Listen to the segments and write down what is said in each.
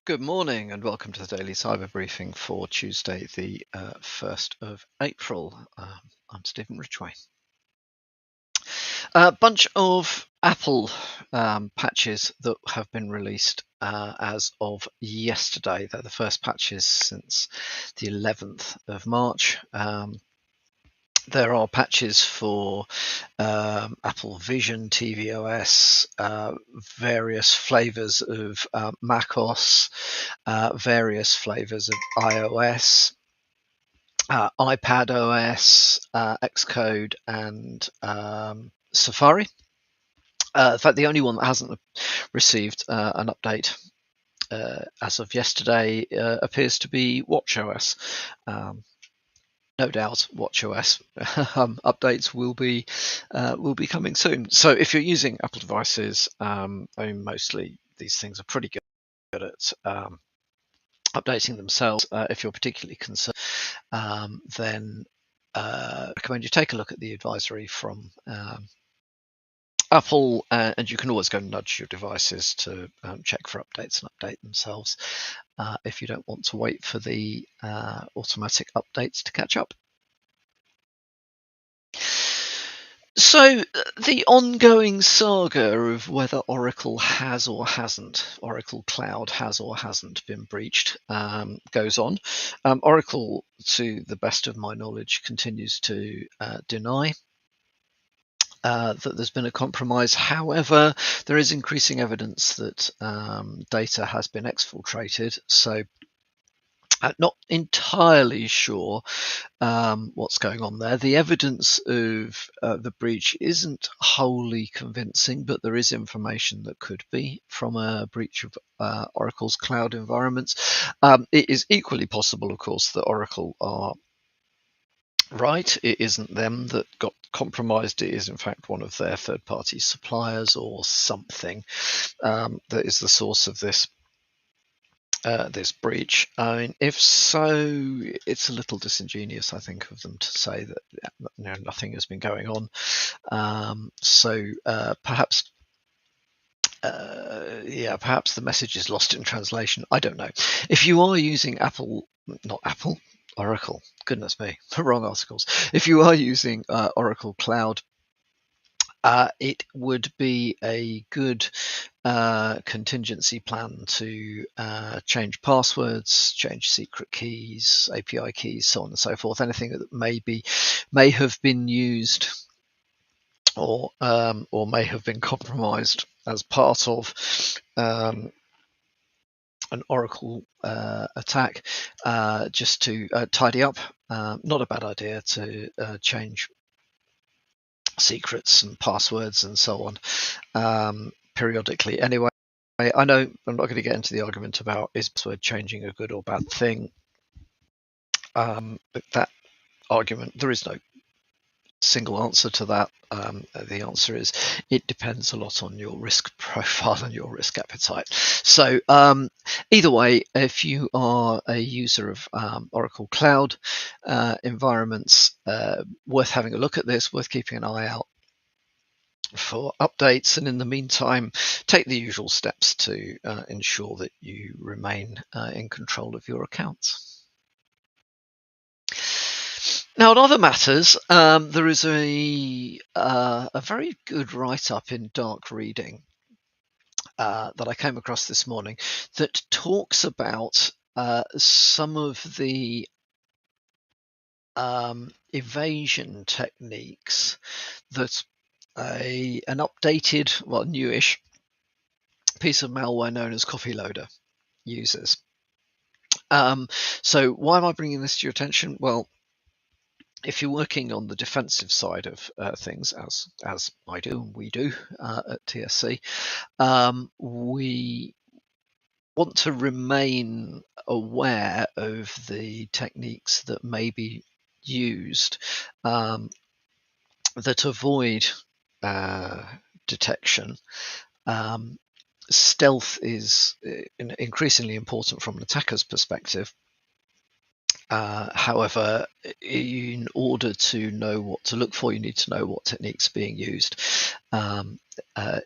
Good morning and welcome to the Daily Cyber Briefing for Tuesday, the 1st of April. I'm Stephen Ridgway. A bunch of Apple patches that have been released as of yesterday. They're the first patches since the 11th of March. There are patches for Apple Vision, tvOS, various flavors of macOS, various flavors of iOS, iPadOS, Xcode, and Safari. In fact, the only one that hasn't received an update as of yesterday appears to be watchOS. No doubt watchOS updates will be coming soon. So if you're using Apple devices, I mean, mostly these things are pretty good at updating themselves. If you're particularly concerned, then I recommend you take a look at the advisory from Apple, and you can always go and nudge your devices to check for updates and update themselves if you don't want to wait for the automatic updates to catch up. So the ongoing saga of whether Oracle has or hasn't, Oracle Cloud has or hasn't been breached goes on. Oracle, to the best of my knowledge, continues to deny that there's been a compromise. However, there is increasing evidence that data has been exfiltrated. So not entirely sure what's going on there. The evidence of the breach isn't wholly convincing, but there is information that could be from a breach of Oracle's cloud environments. It is equally possible, of course, that Oracle are right. It isn't them that got compromised. It is, in fact, one of their third-party suppliers or something that is the source of this breach. I mean, if so, it's a little disingenuous, I think, of them to say that nothing has been going on. Perhaps the message is lost in translation. I don't know. If you are using Oracle, goodness me, wrong articles. If you are using Oracle Cloud, it would be a good contingency plan to change passwords, change secret keys, API keys, so on and so forth. Anything that may have been used or may have been compromised as part of an Oracle attack, just to tidy up. Not a bad idea to change secrets and passwords and so on periodically. Anyway, I know I'm not going to get into the argument about is password changing a good or bad thing. But that argument, there is no single answer to that. The answer is it depends a lot on your risk profile and your risk appetite. So either way, if you are a user of Oracle Cloud environments, worth having a look at this, worth keeping an eye out for updates, and in the meantime, take the usual steps to ensure that you remain in control of your accounts. Now, on other matters, there is a very good write-up in Dark Reading that I came across this morning that talks about some of the evasion techniques that an updated, well, newish piece of malware known as Coffeeloader uses. So why am I bringing this to your attention? Well, if you're working on the defensive side of things, as I do and we do at TSC, we want to remain aware of the techniques that may be used that avoid detection. Stealth is increasingly important from an attacker's perspective. However, in order to know what to look for, you need to know what techniques are being used um,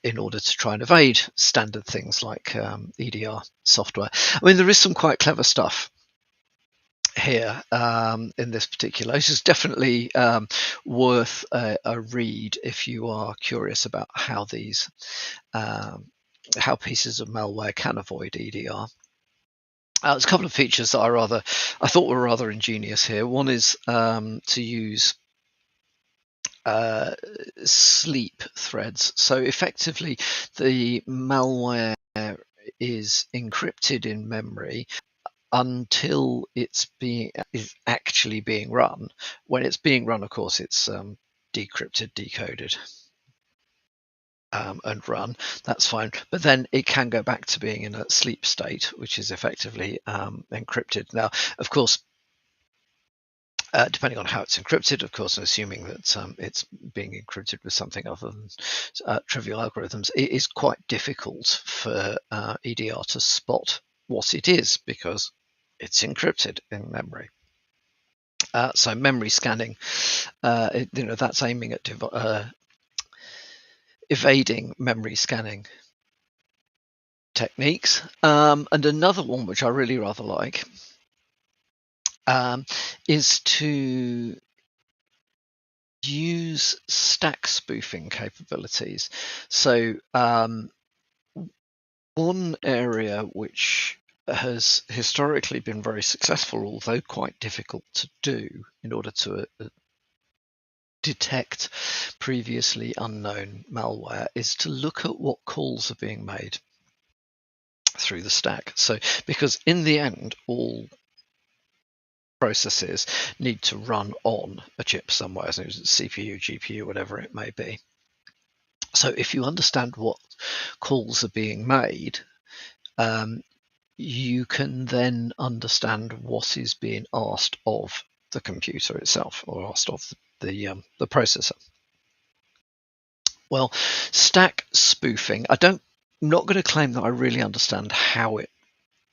in order to try and evade standard things like EDR software. I mean, there is some quite clever stuff here in this particular. This is definitely worth a read if you are curious about how these how pieces of malware can avoid EDR. There's a couple of features that I thought were rather ingenious here. One is to use sleep threads. So effectively, the malware is encrypted in memory until is actually being run. When it's being run, of course, it's decrypted, decoded, and run. That's fine. But then it can go back to being in a sleep state, which is effectively encrypted. Now, of course, depending on how it's encrypted, of course, assuming that it's being encrypted with something other than trivial algorithms, it is quite difficult for EDR to spot what it is because it's encrypted in memory. So memory scanning, that's aiming at evading memory scanning techniques. And another one which I really rather like is to use stack spoofing capabilities. So one area which has historically been very successful, although quite difficult to do in order to detect previously unknown malware, is to look at what calls are being made through the stack. So because in the end, all processes need to run on a chip somewhere, so CPU, GPU, whatever it may be. So if you understand what calls are being made, you can then understand what is being asked of the computer itself, or asked of the processor. Well, stack spoofing, I'm not going to claim that I really understand how it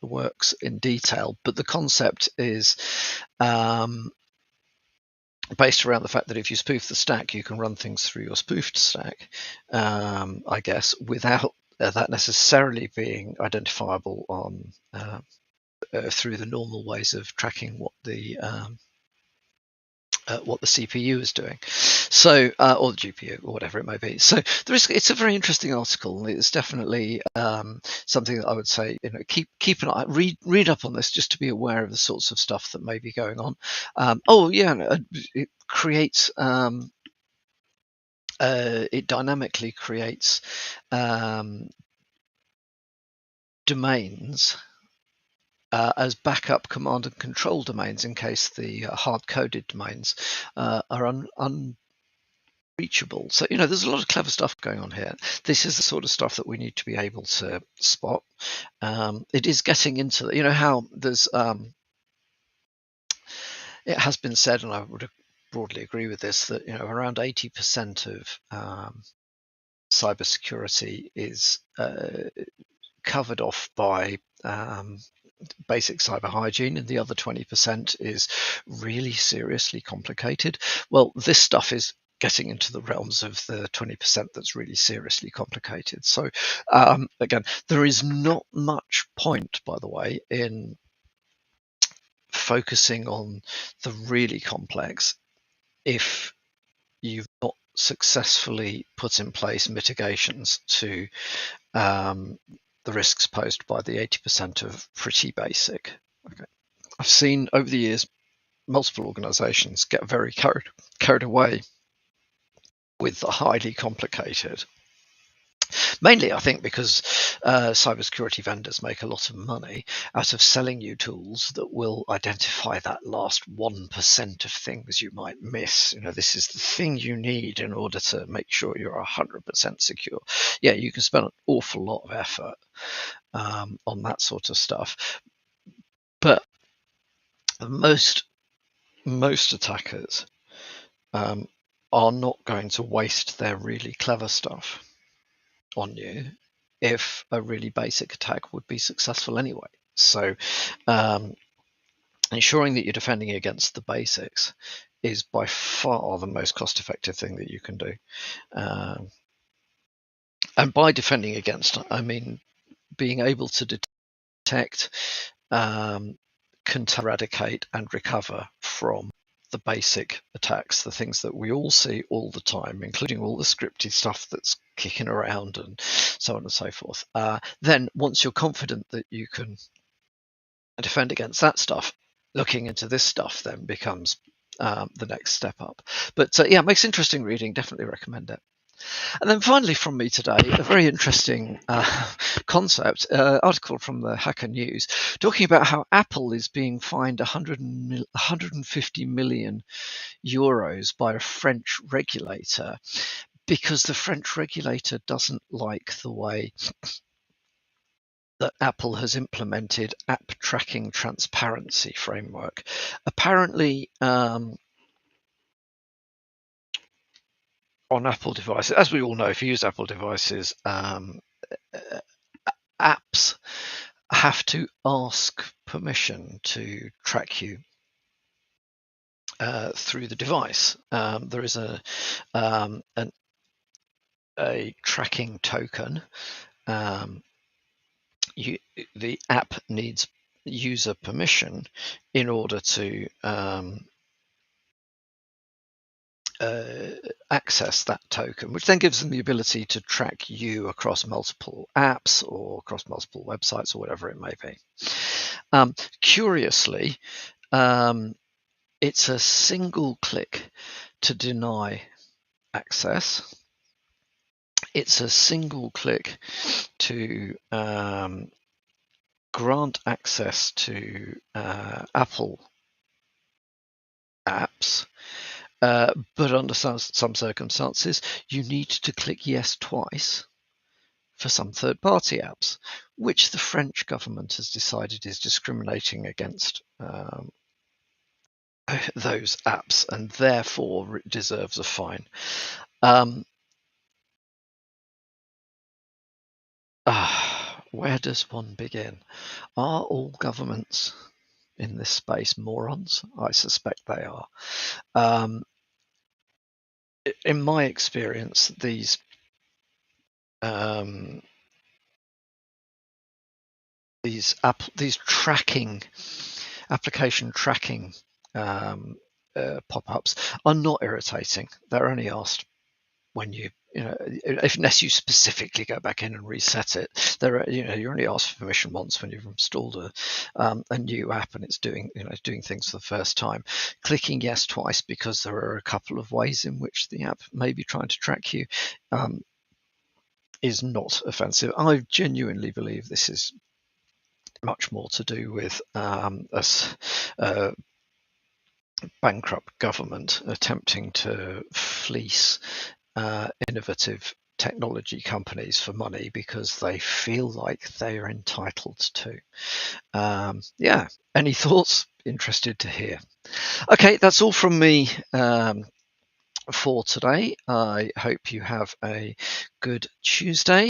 works in detail, but the concept is based around the fact that if you spoof the stack, you can run things through your spoofed stack, I guess, without that necessarily being identifiable on through the normal ways of tracking what the CPU is doing, so or the GPU or whatever it may be. So it's a very interesting article. It's definitely something that I would say, keep an eye, read up on this, just to be aware of the sorts of stuff that may be going on. It creates it dynamically creates domains as backup command and control domains in case the hard-coded domains are unreachable. So, there's a lot of clever stuff going on here. This is the sort of stuff that we need to be able to spot. It is getting into, how there's, it has been said, and I would broadly agree with this, that, around 80% of cybersecurity is covered off by basic cyber hygiene, and the other 20% is really seriously complicated. Well, this stuff is getting into the realms of the 20% that's really seriously complicated. So again, there is not much point, by the way, in focusing on the really complex if you've not successfully put in place mitigations to the risks posed by the 80% of pretty basic. Okay. I've seen over the years multiple organizations get very carried away with the highly complicated. Mainly, I think, because cybersecurity vendors make a lot of money out of selling you tools that will identify that last 1% of things you might miss. This is the thing you need in order to make sure you're 100% secure. Yeah, you can spend an awful lot of effort on that sort of stuff, but most attackers are not going to waste their really clever stuff on you if a really basic attack would be successful anyway. So ensuring that you're defending against the basics is by far the most cost-effective thing that you can do. And by defending against, I mean being able to detect, eradicate, and recover from the basic attacks, the things that we all see all the time, including all the scripted stuff that's kicking around and so on and so forth. Then once you're confident that you can defend against that stuff, looking into this stuff then becomes the next step up. But yeah, it makes interesting reading. Definitely recommend it. And then finally from me today, a very interesting concept, article from the Hacker News, talking about how Apple is being fined 150 million euros by a French regulator because the French regulator doesn't like the way that Apple has implemented app tracking transparency framework. Apparently, on Apple devices, as we all know, if you use Apple devices, apps have to ask permission to track you through the device. There is a tracking token. The app needs user permission in order to access that token, which then gives them the ability to track you across multiple apps or across multiple websites or whatever it may be. Curiously, it's a single click to deny access. It's a single click to grant access to Apple apps. But under some circumstances, you need to click yes twice for some third-party apps, which the French government has decided is discriminating against those apps and therefore deserves a fine. Where does one begin? Are all governments in this space morons? I suspect they are. In my experience, these application tracking pop-ups are not irritating. They're only asked when unless you specifically go back in and reset it. You're only asked for permission once when you've installed a new app and it's doing things for the first time. Clicking yes twice because there are a couple of ways in which the app may be trying to track you is not offensive. I genuinely believe this is much more to do with a bankrupt government attempting to fleece innovative technology companies for money because they feel like they are entitled to. Yeah, any thoughts? Interested to hear. Okay, that's all from me for today. I hope you have a good Tuesday.